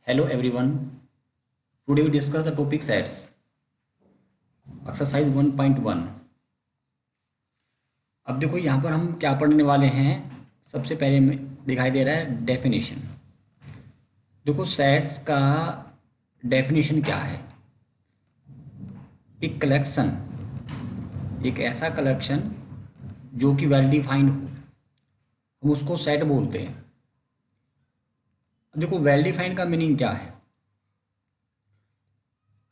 Hello everyone. Today we discuss the topic sets. Exercise 1.1. अब देखो यहाँ पर हम क्या पढ़ने वाले हैं। सबसे पहले में दिखाई दे रहा है डेफिनेशन। देखो सेट्स का डेफिनेशन क्या है। एक कलेक्शन, एक ऐसा कलेक्शन जो कि वेल डिफाइंड हो, हम उसको सेट बोलते हैं। अब देखो वेल डिफाइंड का मीनिंग क्या है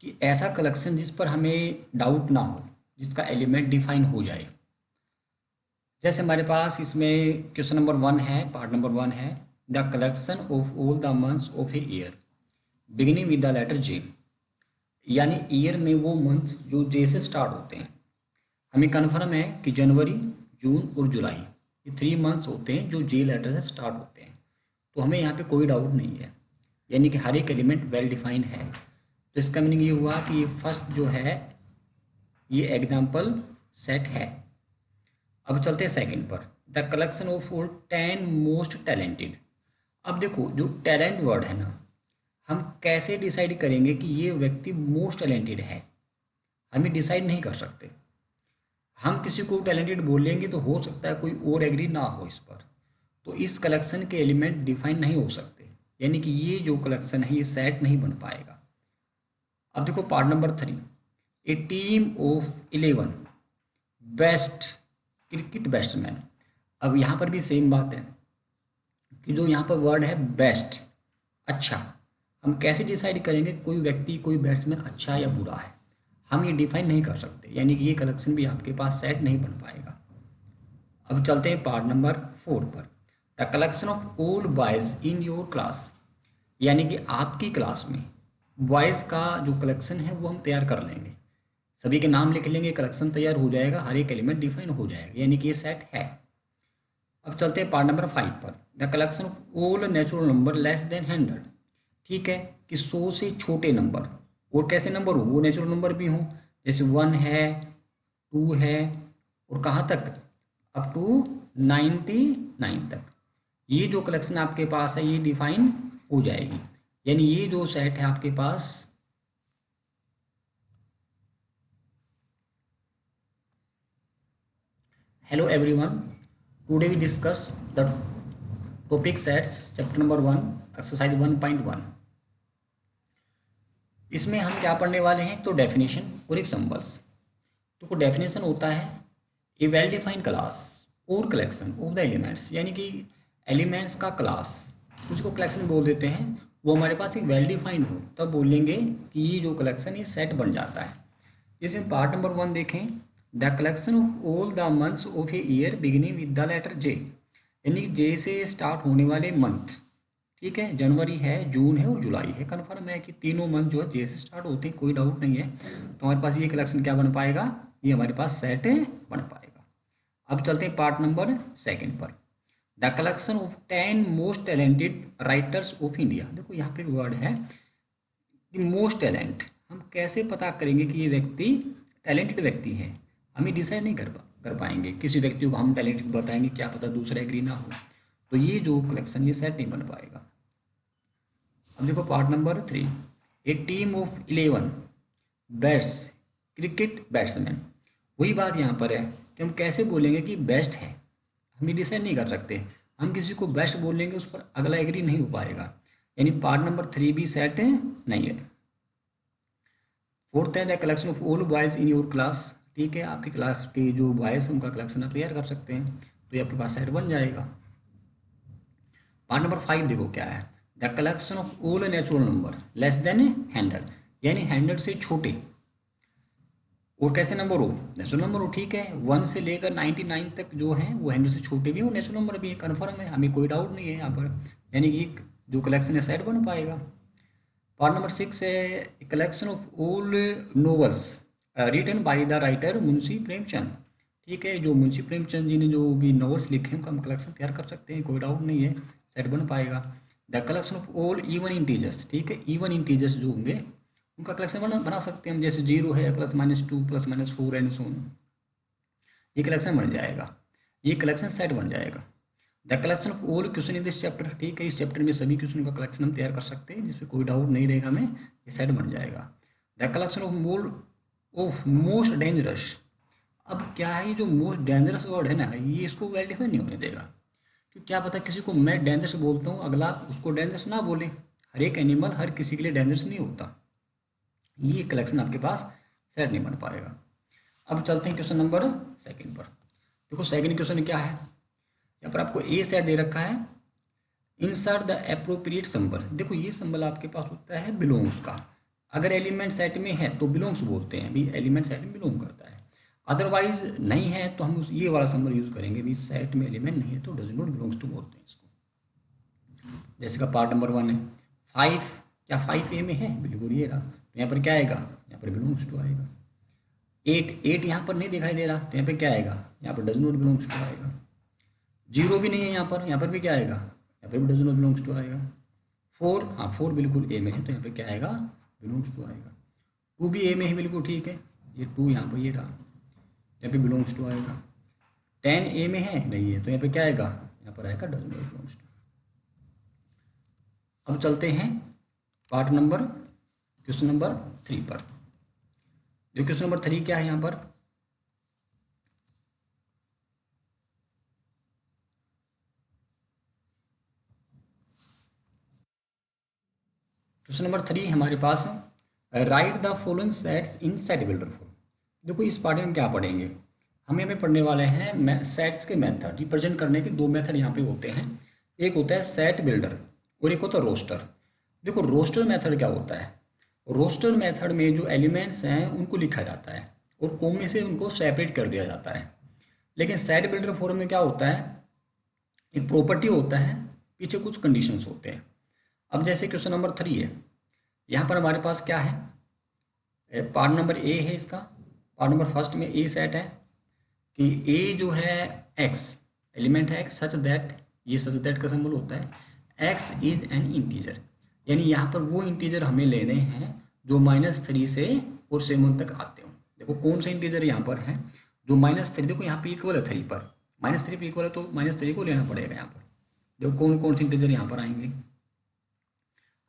कि ऐसा कलेक्शन जिस पर हमें डाउट ना हो, जिसका एलिमेंट डिफाइन हो जाए। जैसे हमारे पास इसमें क्वेश्चन नंबर 1 है, पार्ट नंबर 1 है, the collection of all the months of a year beginning with the letter J. यानी ईयर में वो मंथ्स जो जे से स्टार्ट होते हैं। हमें कन्फर्म है कि जनवरी, जून और जुलाई ये 3 मंथ्स होते हैं जो जे लेटर से स्टार्ट होते हैं। तो हमें यहाँ पे कोई डाउट नहीं है, यानी कि हर एक एलिमेंट वेल डिफाइंड है। तो इसका मीनिंग ये हुआ कि ये फर्स्ट जो है ये एग्जाम्पल सेट है। अब चलते हैं सेकंड पर, the collection of all 10 most talented. अब देखो जो टैलेंट वर्ड है ना, हम कैसे डिसाइड करेंगे कि ये व्यक्ति मोस्ट टैलेंटेड है। हमें डिसाइड नहीं कर सकते। हम किसी को टैलेंटेड बोलेंगे तो हो सकता है कोई और एग्री ना हो इस पर, तो इस कलेक्शन के एलिमेंट डिफाइन नहीं हो सकते, यानी कि ये जो कलेक्शन है ये सेट नहीं बन पाएगा। अब देखो part number 3, A team of 11 best cricket batsman. अब यहाँ पर भी सेम बात है कि जो यहाँ पर वर्ड है बेस्ट, अच्छा, हम कैसे डिसाइड करेंगे कोई व्यक्ति, कोई बैट्समैन अच्छा या बुरा है। हम ये डिफाइन नहीं कर सकते, यानी कि ये कलेक्शन भी आपके पास सेट नहीं बन पाएगा। अब चलते हैं पार्ट नंबर 4 पर, the collection of all boys in your class. यानी कि आपकी क्लास में बॉयज़ का जो कलेक्शन है वो हम तैयार कर लेंगे, सभी के नाम लिख लेंगे, कलेक्शन तैयार हो जाएगा, हर एक एलिमेंट डिफाइन हो जाएगा, यानी कि ये सेट है। अब चलते हैं पार्ट नंबर 5 पर, the collection of all natural number less then 100। ठीक है कि 100 से छोटे नंबर, और कैसे नंबर हो, वो नेचुरल नंबर भी हों, जैसे 1 है, 2 है, और कहाँ तक, अप टू 99 तक। ये जो कलेक्शन आपके पास है ये डिफाइन हो जाएगी, यानी ये जो सेट है आपके पास। Hello everyone, today we discuss the topic sets chapter number 1 exercise 1.1। इसमें हम क्या पढ़ने वाले हैं, तो डेफिनेशन और एक सिंबल्स। तो डेफिनेशन होता है ए वेल डिफाइंड क्लास और कलेक्शन ऑफ द एलिमेंट्स, यानी कि एलिमेंट्स का क्लास, उसको कलेक्शन बोल देते हैं, वो हमारे पास एक वेल डिफाइंड हो तब बोलेंगे कि ये जो कलेक्शन ये सेट बन जाता है। जैसे पार्ट नंबर 1 देखें, the collection of all the months of a year beginning with the letter J. यानी कि जे से स्टार्ट होने वाले मंथ, ठीक है, जनवरी है, जून है और जुलाई है। कन्फर्म है कि तीनों मंथ जो है जे से स्टार्ट होते हैं, कोई डाउट नहीं है। तो हमारे पास ये कलेक्शन क्या बन पाएगा, ये हमारे पास सेट बन पाएगा। अब चलते हैं पार्ट नंबर 2 पर, the collection of 10 most talented writers of India. देखो यहाँ पे वर्ड है कि मोस्ट टैलेंट, हम कैसे पता करेंगे कि ये व्यक्ति टैलेंटेड व्यक्ति है। हम ये डिसाइड नहीं कर पाएंगे। किसी व्यक्ति को हम टैलेंटेड बताएंगे, क्या पता दूसरा एग्री ना हो, तो ये जो कलेक्शन ये सेट नहीं बन पाएगा। अब देखो part number 3, A team of 11 best cricket batsman. वही बात यहाँ पर है कि हम कैसे बोलेंगे कि बेस्ट है, हम ये डिसाइड नहीं कर सकते। हम किसी को बेस्ट बोलेंगे उस पर अगला एग्री नहीं हो पाएगा, यानी पार्ट नंबर 3 भी सेट नहीं है। फोर्थ है the collection of all boys in your class. ठीक है, आपकी क्लास के जो बॉयज़ हैं उनका कलेक्शन आप तैयार कर सकते हैं, तो ये आपके पास सेट बन जाएगा। पार्ट नंबर 5 देखो क्या है, the collection of all natural number less then 100। यानी 100 से छोटे, और कैसे नंबर हो, नेचुरल नंबर हो। ठीक है, 1 से लेकर 99 तक जो है वो 100 से छोटे भी हैं और नेचुरल नंबर भी है। कन्फर्म है, हमें कोई डाउट नहीं है यहाँ पर, यानी कि जो कलेक्शन है सेट बन पाएगा। पार्ट नंबर 6 है collection of all novels written by the writer Munshi Premchand. ठीक है, जो मुंशी प्रेमचंद जी ने जो भी नॉवेल्स लिखे हैं उनका हम कलेक्शन तैयार कर सकते हैं, कोई डाउट नहीं है, सेट बन पाएगा। The collection of all even integers. ठीक है, इवन इंटीजर्स जो होंगे उनका कलेक्शन बना सकते हैं हम, जैसे 0 है, +-2 +-4 एंड सो ऑन, ये कलेक्शन बन जाएगा, ये कलेक्शन सेट बन जाएगा। The collection of all question in this chapter, ठीक है, इस चैप्टर में सभी क्वेश्चन का कलेक्शन हम तैयार कर सकते हैं, जिसमें कोई डाउट नहीं रहेगा, हमें ये सेट बन जाएगा। The collection of most dangerous, अब क्या है, ये जो मोस्ट डेंजरस वर्ड है ना, ये इसको वेल डिफाइन नहीं होने देगा, क्योंकि क्या पता किसी को मैं डेंजरस बोलता हूँ, अगला उसको डेंजरस ना बोले। हर एक एनिमल हर किसी के लिए डेंजरस नहीं होता, ये कलेक्शन आपके पास सेट नहीं बन पाएगा। अब चलते हैं क्वेश्चन नंबर सेकंड पर। देखो सेकंड क्वेश्चन क्या है, यहाँ पर आपको ए सेट दे रखा है, इंसर्ट द एप्रोप्रिएट सिंबल। देखो ये सिंबल आपके पास होता है बिलोंग्स का, अगर एलिमेंट सेट में है तो बिलोंग्स बोलते हैं, भी एलिमेंट सेट में बिलोंग करता है, अदरवाइज नहीं है तो हम ये वाला सिंबल यूज करेंगे, भी सेट में एलिमेंट नहीं है तो डज नॉट बिलोंग्स टू बोलते हैं इसको। जैसे का पार्ट नंबर 1 है 5, क्या 5 ए में है, बिल्कुल ये रहा, तो यहाँ पर क्या आएगा, यहाँ पर बिलोंग्स टू आएगा। 8 यहाँ पर नहीं दिखाई दे रहा, तो यहाँ पर क्या आएगा, यहाँ पर डज नॉट बिलोंग्स टू आएगा। 0 भी नहीं है यहाँ पर भी क्या आएगा, यहाँ पर भी डज नॉट बिलोंग्स टू आएगा। 4, हाँ 4 बिल्कुल ए में है, तो यहाँ पर क्या आएगा, बिलोंग्स टू आएगा। 2 भी ए में है, बिल्कुल ठीक है, ये 2 यहाँ पर ये रहा, यहाँ पे बिलोंग्स टू आएगा। 10 ए में है, नहीं है, तो यहाँ पे क्या आएगा, यहाँ पर आएगा डज नॉट बिलोंग्स टू। अब चलते हैं पार्ट नंबर क्वेश्चन नंबर 3 पर। जो क्वेश्चन नंबर 3 क्या है यहाँ पर, क्वेश्चन नंबर 3 हमारे पास है, right the following sets in set builder form. देखो इस पार्ट में हम क्या पढ़ेंगे, हमें पढ़ने वाले हैं सेट्स के मेथड, रिप्रेजेंट करने के 2 मेथड यहाँ पे होते हैं, एक होता है सेट बिल्डर और एक होता है रोस्टर। देखो रोस्टर मेथड क्या होता है, रोस्टर मेथड में जो एलिमेंट्स हैं उनको लिखा जाता है और कॉमे से उनको सेपरेट कर दिया जाता है। लेकिन सेट बिल्डर फॉर्म में क्या होता है, एक प्रॉपर्टी होता है, पीछे कुछ कंडीशंस होते हैं। अब जैसे क्वेश्चन नंबर 3 है, यहाँ पर हमारे पास क्या है, पार्ट नंबर ए है इसका, पार्ट नंबर फर्स्ट में ए सेट है कि ए जो है एक्स एलिमेंट है एक्स सच दैट, ये सच दैट का सिंबल होता है एक्स इज एन इंटीजर, यानी यहाँ पर वो इंटीजर हमें लेने हैं जो -3 से और 7 तक आते हो। देखो कौन से इंटीजर यहाँ पर है जो -3, देखो यहाँ पे इक्वल है 3 पर, -3 पे इक्वल है तो -3 को लेना पड़ेगा यहाँ पर। देखो कौन कौन से इंटीजर यहाँ पर आएंगे,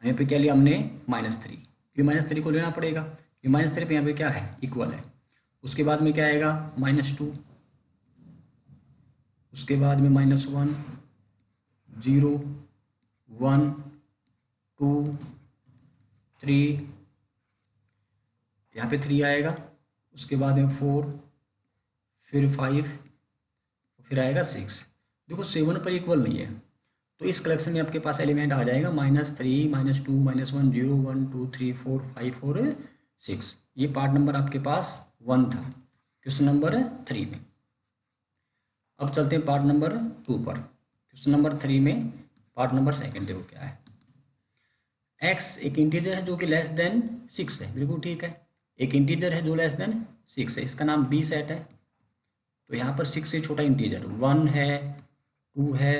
यहाँ पे क्या लिया हमने -3, ये -3 को लेना पड़ेगा, ये -3 पे यहाँ पे क्या है इक्वल है। उसके बाद में क्या आएगा -2, उसके बाद में -1, 0, 1, 2, 3, यहाँ पे 3 आएगा, उसके बाद में 4, फिर 5, फिर आएगा 6। देखो 7 पर इक्वल नहीं है, तो इस कलेक्शन में आपके पास एलिमेंट आ जाएगा -3, -2, -1, 0, 1, 2, 3, 4, 5 और 6। ये पार्ट नंबर आपके पास 1 था क्वेश्चन नंबर 3 में। अब चलते हैं पार्ट नंबर 2 पर। क्वेश्चन नंबर 3 में पार्ट नंबर 2 देखो क्या है, x एक इंटीजर है जो कि लेस देन 6 है, बिल्कुल ठीक है, एक इंटीजर है जो लेस देन 6 है, इसका नाम बी सेट है। तो यहाँ पर 6 से छोटा इंटीजर 1 है, 2 है,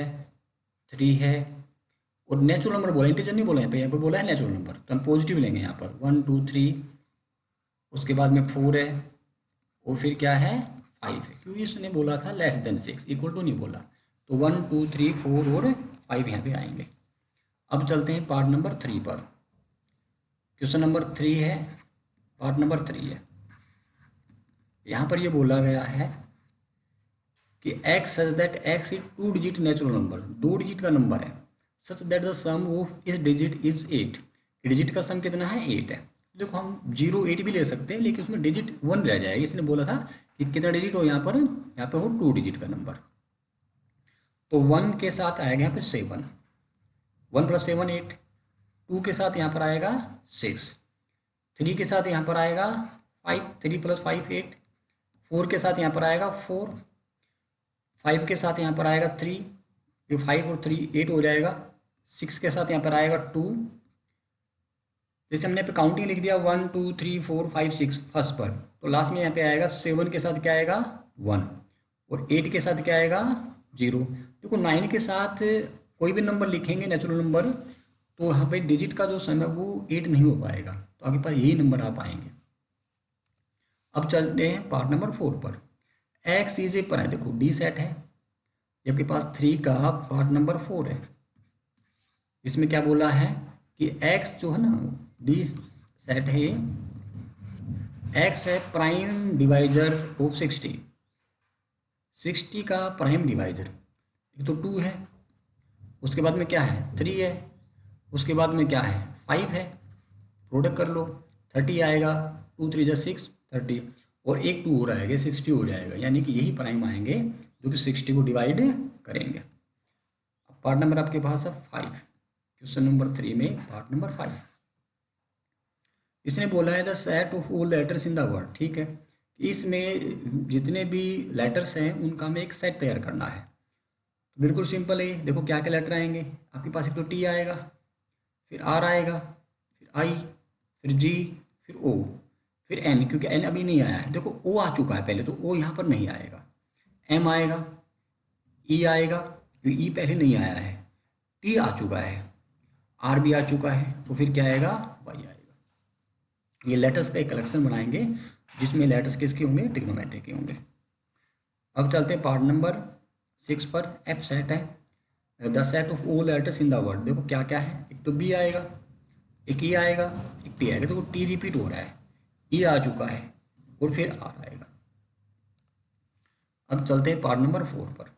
3 है, और नेचुरल नंबर बोला, इंटीजर नहीं बोला यहाँ पे बोला है नेचुरल नंबर, तो हम पॉजिटिव लेंगे यहाँ पर 1, 2, 3, उसके बाद में 4 है, और फिर क्या है 5 है, क्योंकि इसने बोला था लेस देन 6, इक्वल टू नहीं बोला, तो 1, 2, 3, 4 और 5 यहाँ पे आएंगे। अब चलते हैं पार्ट नंबर 3 पर। क्वेश्चन नंबर 3 है, पार्ट नंबर 3 है, यहाँ पर ये बोला गया है कि x such that x is 2 digit natural number, 2 digit का नंबर है, such that the sum of its digit is 8, digit का सम कितना है 8 है। देखो हम 0, 8 भी ले सकते हैं, लेकिन उसमें डिजिट 1 रह जाएगा, इसने बोला था कि कितना डिजिट हो यहाँ पर हो 2 डिजिट का नंबर, तो 1 के साथ आएगा यहाँ पर 7, 1 + 7 8, 2 के साथ यहाँ पर आएगा 6, 3 के साथ यहाँ पर आएगा 5, 3 + 5 8, 4 के साथ यहाँ पर आएगा 4, 5 के साथ यहाँ पर आएगा 3, ये 5 और 3 8 हो जाएगा, 6 के साथ यहाँ पर आएगा 2, जैसे हमने पे काउंटिंग लिख दिया 1, 2, 3, 4, 5, 6 फर्स्ट पर, तो लास्ट में यहाँ पे आएगा 7 के साथ क्या आएगा 1, और 8 के साथ क्या आएगा 0। देखो 9 के साथ कोई भी नंबर लिखेंगे नेचुरल नंबर, तो यहाँ पे डिजिट का जो सम है वो 8 नहीं हो पाएगा, तो आपके पास यही नंबर आ पाएंगे। अब चलते हैं पार्ट नंबर 4 पर। एक्स इज ए पर है, देखो डी सेट है, ये आपके पास 3 का पार्ट नंबर 4 है। इसमें क्या बोला है कि x जो है ना, डी सेट है, x है प्राइम डिवाइजर ऑफ 60 का प्राइम डिवाइजर, एक तो 2 है, उसके बाद में क्या है 3 है, उसके बाद में क्या है 5 है, प्रोडक्ट कर लो 30 आएगा, 2 3 जा 6 30, और एक 2 हो रहेगा 60 हो जाएगा, यानी कि यही प्राइम आएंगे जो कि 60 को डिवाइड करेंगे। अब पार्ट नंबर आपके पास है 5, क्वेश्चन नंबर 3 में पार्ट नंबर 5 इसने बोला है the set of all letters in the word. ठीक है, इसमें जितने भी लेटर्स हैं उनका हमें एक सेट तैयार करना है। तो बिल्कुल सिंपल है, देखो क्या क्या लेटर आएंगे आपके पास, एक तो टी आएगा, फिर आर आएगा, फिर आई, फिर जी, फिर ओ, फिर एन, क्योंकि एन अभी नहीं आया है। देखो ओ आ चुका है पहले, तो ओ यहाँ पर नहीं आएगा। एम आएगा, ई आएगा, क्योंकि ई पहले नहीं आया है। टी आ चुका है, आर भी आ चुका है, तो फिर क्या आएगा वाई आएगा। ये लेटर्स का एक कलेक्शन बनाएंगे जिसमें लेटर्स किसके होंगे, ट्रिग्नोमेट्री के होंगे। अब चलते हैं पार्ट नंबर 6 पर। एफ सेट है the set of all letters in the word. देखो क्या क्या है, एक तो बी आएगा, एक ई आएगा, एक टी आएगा। देखो टी रिपीट हो रहा है, ई आ चुका है, और फिर आर आएगा। अब चलते हैं पार्ट नंबर 4 पर।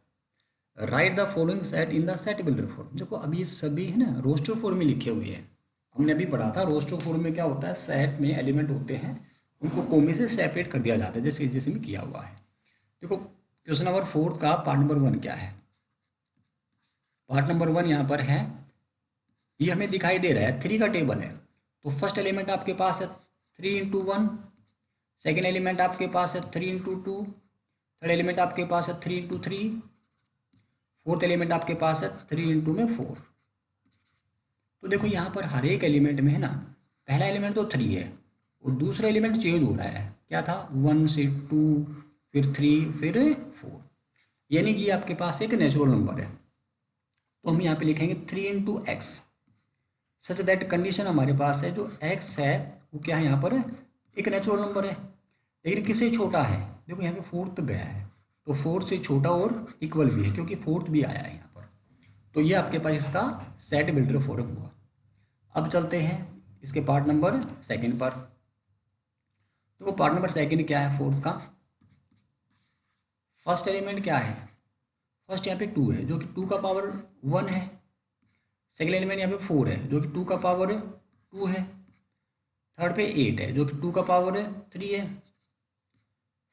Right the following set in the set builder form. देखो अब ये सभी है ना रोस्टर फॉर्म में लिखे हुए हैं। हमने अभी पढ़ा था रोस्टर फॉर्म में क्या होता है, सेट में एलिमेंट होते हैं उनको कोमे से सेपरेट कर दिया जाता है, जैसे जैसे में किया हुआ है। देखो क्वेश्चन नंबर 4 का पार्ट नंबर 1 क्या है, पार्ट नंबर 1 यहाँ पर है, ये हमें दिखाई दे रहा है 3 का टेबल है। तो फर्स्ट एलिमेंट आपके पास है 3 इंटू 1, सेकेंड एलिमेंट आपके पास है 3 इंटू 2, थर्ड एलिमेंट आपके पास है 3 इंटू 3, फोर्थ एलिमेंट आपके पास है 3 इंटू में 4। तो देखो यहाँ पर हर एक एलिमेंट में है ना, पहला एलिमेंट तो 3 है और दूसरा एलिमेंट चेंज हो रहा है, क्या था 1 से 2, फिर 3, फिर 4, यानी कि आपके पास एक नेचुरल नंबर है। तो हम यहाँ पे लिखेंगे 3 into x, such that condition हमारे पास है जो x है वो क्या है यहाँ पर एक नेचुरल नंबर है, लेकिन किससे छोटा है। देखो यहाँ पे 4 तक गया है, तो 4 से छोटा और इक्वल भी है, क्योंकि 4th भी आया है यहाँ पर। तो ये आपके पास इसका सेट बिल्डर फॉर्म हुआ। अब चलते हैं इसके पार्ट नंबर 2 पर। देखो पार्ट नंबर 2 क्या है 4th का, फर्स्ट एलिमेंट क्या है, फर्स्ट यहाँ पे 2 है जो कि 2 का पावर 1 है, सेकेंड एलिमेंट यहाँ पे 4 है जो कि 2 का पावर 2 है, थर्ड पे 8 है जो कि 2 का पावर 3 है,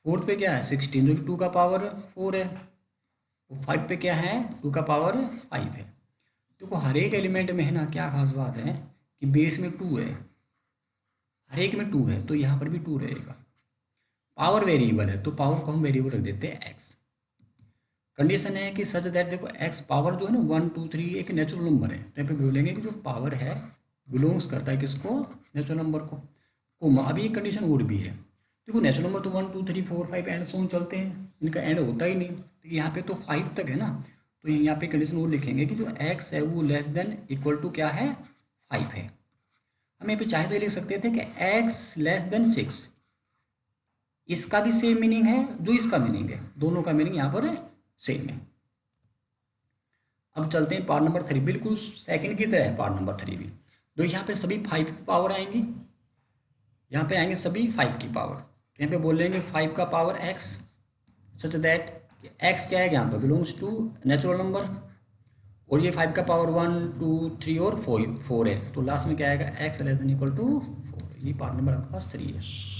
फोर्थ पे क्या है 16 जो कि 2 का पावर 4 है, और 5 पे क्या है 2 का पावर 5 है। देखो हर एक एलिमेंट में है ना क्या खास बात है कि बेस में 2 है, हर एक में 2 है, तो यहाँ पर भी 2 रहेगा। पावर वेरिएबल है तो पावर को हम वेरिएबल रख देते हैं एक्स। कंडीशन है कि सच दैट, देखो एक्स पावर जो है ना 1 2 3 एक नेचुरल नंबर है, तो यहाँ पे बोलेंगे कि जो पावर है बिलोंग्स करता है किसको, नेचुरल नंबर को। कोमा अभी एक कंडीशन और भी है, देखो नेचुरल नंबर तो 1 2 3 4 5 एंड सोन चलते हैं, इनका एंड होता ही नहीं, तो यहाँ पे तो 5 तक है ना, तो यहाँ पे कंडीशन वो लिखेंगे कि जो x है वो लेस देन इक्वल टू क्या है 5 है। हम यहाँ पे चाहे तो ये लिख सकते थे कि x लेस देन 6, इसका भी सेम मीनिंग है जो इसका मीनिंग है, दोनों का मीनिंग यहाँ पर सेम है। अब चलते हैं पार्ट नंबर 3, बिल्कुल सेकंड की तरह है पार्ट नंबर 3 भी। तो यहाँ पे सभी 5 की पावर आएंगी, यहाँ पे आएंगे सभी 5 की पावर, तो यहाँ पे बोलेंगे 5 का power x, such that x क्या है यहाँ पर बिलोंग्स टू नेचुरल नंबर, और ये 5 का पावर 1 2 3 और 4 है, तो लास्ट में क्या आएगा x less than equal to 4। ये पार्ट नंबर आपके पास 3 है।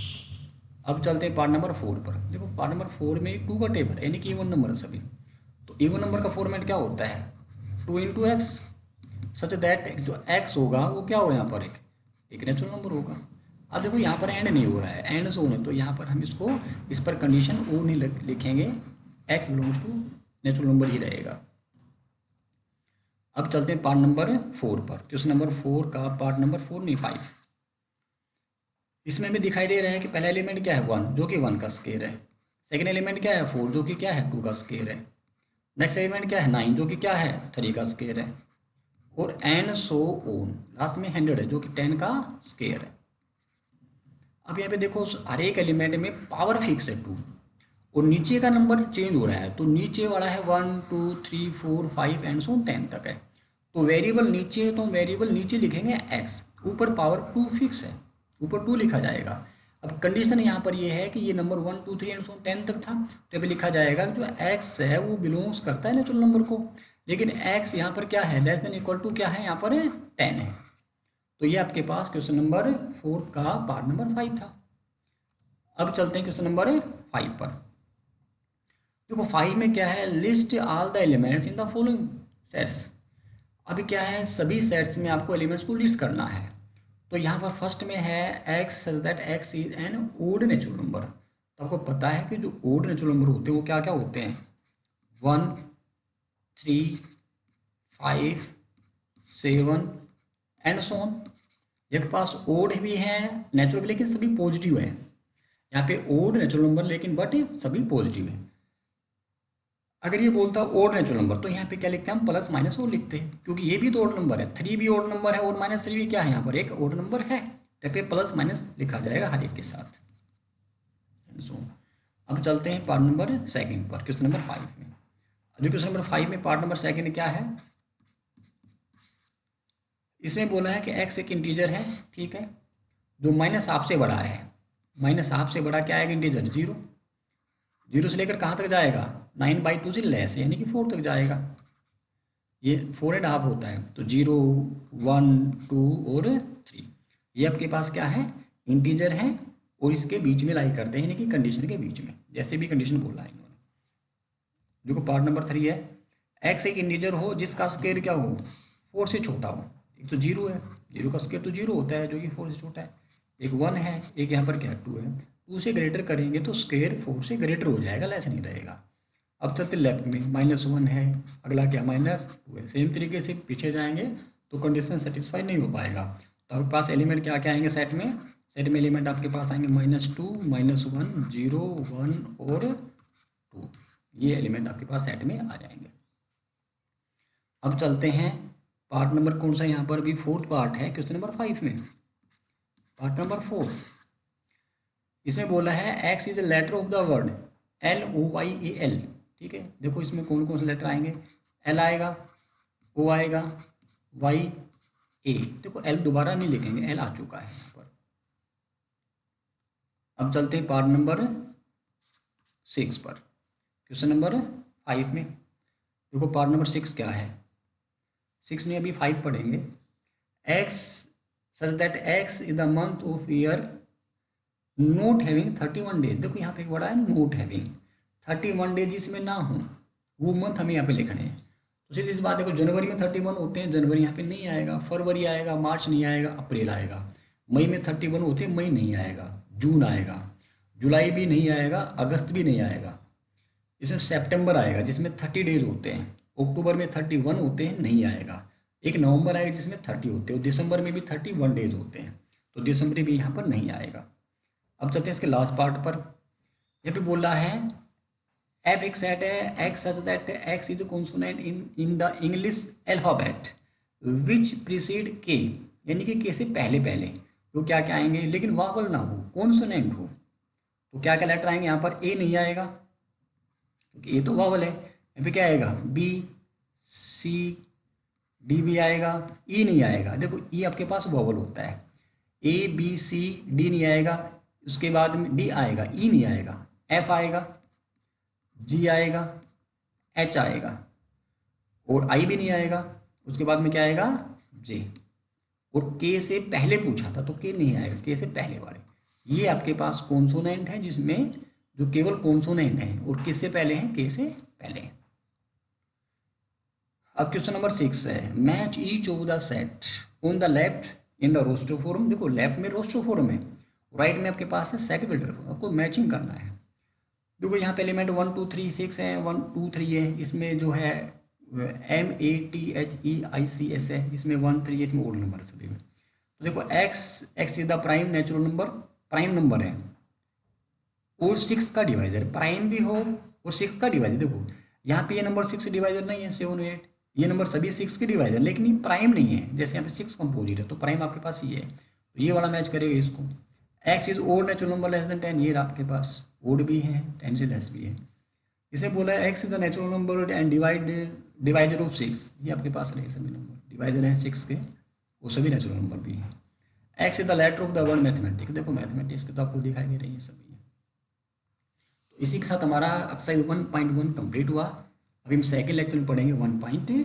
अब चलते हैं पार्ट नंबर 4 पर। देखो पार्ट नंबर 4 में 2 का टेबल है, यानी कि इवन नंबर है सभी। तो इवन नंबर का फॉर्मेट क्या होता है 2 इंटू एक्स, सच दैट जो x होगा वो क्या होगा यहाँ पर एक नेचुरल नंबर होगा। अब देखो यहाँ पर एंड नहीं हो रहा है, एंड जोन है, तो यहाँ पर हम इसको इस पर कंडीशन ओ नहीं लिखेंगे, x belongs to natural number ही रहेगा। अब चलते हैं पार्ट नंबर 4 पर। क्वेश्चन नंबर 4 का पार्ट नंबर 4 नहीं 5, इसमें हमें दिखाई दे रहा है कि पहला एलिमेंट क्या है 1 जो कि 1 का स्केयर है, सेकेंड एलिमेंट क्या है 4 जो कि क्या है 2 का स्केयर है, नेक्स्ट एलिमेंट क्या है 9 जो कि क्या है 3 का स्केयर है, और एंड सो ऑन, लास्ट में 100 है जो कि 10 का स्केयर है। अब यहाँ पे देखो हर एक एलिमेंट में पावर फिक्स है 2, और नीचे का नंबर चेंज हो रहा है, तो नीचे वाला है 1 2 3 4 5 एंड सो 10 तक है। तो वेरिएबल नीचे है तो वेरिएबल नीचे लिखेंगे x, ऊपर पावर 2 फिक्स है, ऊपर 2 लिखा जाएगा। अब कंडीशन यहाँ पर ये है कि ये नंबर 1 2 3 एंड सो 10 तक था, तो अभी लिखा जाएगा कि जो x है वो बिलोंग्स करता है नेचुरल नंबर को, लेकिन x यहाँ पर क्या है, लेस देन इक्वल टू क्या है यहाँ पर 10 है। तो ये आपके पास क्वेश्चन नंबर 4 का पार्ट नंबर 5 था। अब चलते हैं क्वेश्चन नंबर 5 पर। देखो 5 में क्या है, list all the elements in the following sets. अभी क्या है, सभी सेट्स में आपको एलिमेंट्स को लिस्ट करना है। तो यहाँ पर फर्स्ट में है x such that x is an odd natural number. तो आपको पता है कि जो ओड नेचुरल नंबर होते हैं वो क्या क्या होते हैं, 1 3 5 7 एंड सो ऑन। एक पास ओड भी है नेचुरल, लेकिन सभी पॉजिटिव है। यहाँ पे ओड नेचुरल नंबर लेकिन बट सभी पॉजिटिव है। अगर ये बोलता ओड नेचुरल नंबर तो यहाँ पे क्या लिखते हैं हम, प्लस माइनस और लिखते हैं, क्योंकि ये भी तो ओड नंबर है, 3 भी ओड नंबर है और -3 भी क्या है, यहाँ पर एक ओड नंबर है, तो पे प्लस माइनस लिखा जाएगा हर एक के साथ। अब चलते हैं पार्ट नंबर सेकंड पर, क्वेश्चन नंबर 5 में। अभी क्वेश्चन नंबर 5 में पार्ट नंबर सेकंड क्या है, इसमें बोला है कि x एक इंटीजर है, ठीक है, जो माइनस हाफ से बड़ा है। माइनस हाफ से बड़ा क्या है, इंटीजर 0। 0 से लेकर कहाँ तक जाएगा, 9/2 से लेस यानी कि 4 तक जाएगा। ये 4.5 होता है, तो 0 1 2 और 3 ये आपके पास क्या है, इंटीजर है, और इसके बीच में लाई करते हैं, यानी कि कंडीशन के बीच में, जैसे भी कंडीशन बोला है इन्होंने। देखो पार्ट नंबर 3 है, x एक इंटीजर हो जिसका स्क्वायर क्या हो, 4 से छोटा हो। एक तो 0 है, 0 का स्क्वायर तो 0 होता है जो कि 4 से छोटा है। एक 1 है, एक यहाँ पर क्या 2 है, 2 से ग्रेटर करेंगे तो स्क्वायर 4 से ग्रेटर हो जाएगा, लेस नहीं रहेगा। अब चलते लेफ्ट में, -1 है, अगला क्या -2 है। सेम तरीके से पीछे जाएंगे तो कंडीशन सेटिस्फाई नहीं हो पाएगा। तो आपके पास एलिमेंट क्या क्या आएंगे सेट में, सेट में एलिमेंट आपके पास आएंगे -2 -1 0 1 और 2, ये एलिमेंट आपके पास सेट में आ जाएंगे। अब चलते हैं पार्ट नंबर कौन सा, यहाँ पर भी 4th पार्ट है क्वेश्चन नंबर 5 में, पार्ट नंबर 4। इसमें बोला है x is a letter of the word LOYAL, ठीक है। देखो इसमें कौन कौन से लेटर आएंगे, L आएगा, O आएगा, Y A। देखो L दोबारा नहीं लिखेंगे, L आ चुका है यहाँ पर। अब चलते हैं पार्ट नंबर 6 पर, क्वेश्चन नंबर 5 में। देखो पार्ट नंबर 6 क्या है, 6 में अभी 5 पढ़ेंगे। x such that x is the month of year note having 31 days. देखो यहाँ पे एक बड़ा है नोट हैविंग 31 डेज, जिसमें ना हो वो मंथ हमें यहाँ पे लिखने हैं। तो सीधी सी बात, देखो जनवरी में 31 होते हैं, जनवरी यहाँ पे नहीं आएगा, फरवरी आएगा, मार्च नहीं आएगा, अप्रैल आएगा। मई में 31 होते हैं, मई नहीं आएगा, जून आएगा, जुलाई भी नहीं आएगा, अगस्त भी नहीं आएगा। इसमें सितंबर आएगा जिसमें 30 डेज होते हैं, अक्टूबर में 31 होते हैं, नहीं आएगा। एक नवंबर आएगा जिसमें 30 होते हैं, और दिसंबर में भी 31 डेज होते हैं, तो दिसंबर भी यहाँ पर नहीं आएगा। अब चलते हैं इसके लास्ट पार्ट पर। यहाँ पे बोल रहा है एफ एक सेट है, x such that x is consonant in the English alphabet which preceded के, यानी कि के से पहले पहले तो क्या क्या आएंगे, लेकिन वावल ना हो, कॉन्सोनेंट हो, तो क्या क्या लेटर आएंगे। यहाँ पर ए नहीं आएगा क्योंकि ए तो वावल है। यहाँ पे क्या आएगा, बी सी डी भी आएगा, ई नहीं आएगा। देखो ई आपके पास वावल होता है, ए बी सी डी नहीं आएगा, उसके बाद में डी आएगा, ई नहीं आएगा, एफ आएगा, जी आएगा, एच आएगा, और आई भी नहीं आएगा। उसके बाद में क्या आएगा, जे, और के से पहले पूछा था तो के नहीं आएगा, के से पहले वाले। ये आपके पास कॉन्सोनेंट है जिसमें जो केवल कॉन्सोनेंट है, और किससे पहले हैं, के से पहले। अब क्वेश्चन नंबर 6 है, match each of the set on the left in the roster form. देखो लेफ्ट में रोस्टर फॉर्म है, राइट में आपके पास है सेट बिल्डर, आपको मैचिंग करना है। देखो यहाँ पे एलिमेंट 1 2 3 6 है, 1 2 3 है, इसमें जो है MATHEICS है, इसमें 1 3 है, इसमें ओड नंबर सभी में। तो देखो x is the prime natural number, prime number है, और 6 का डिवाइजर, प्राइम भी हो और 6 का डिवाइजर। देखो यहाँ पे ये नंबर 6 डिवाइजर नहीं है, 7 8, ये नंबर सभी 6 के डिवाइजर, लेकिन ये प्राइम नहीं है। जैसे यहाँ पे 6 कंपोजिट है तो प्राइम आपके पास ये है, तो ये वाला मैच करेगा इसको। X is odd natural number less than 10, ये आपके पास ओड भी है 10 से लेस भी है। इसे बोला है x is the natural number and divider of 6, ये आपके पास रहे सभी नंबर डिवाइडर हैं 6 के, वो सभी नेचुरल नंबर भी हैं। X is the letter of the word mathematics, देखो मैथमेटिक्स के तो आपको दिखाई दे रही है सभी। तो इसी के साथ हमारा एक्सरसाइज 1.1 कंप्लीट हुआ। अभी हम सेकेंड लेक्चर में पढ़ेंगे 1.2।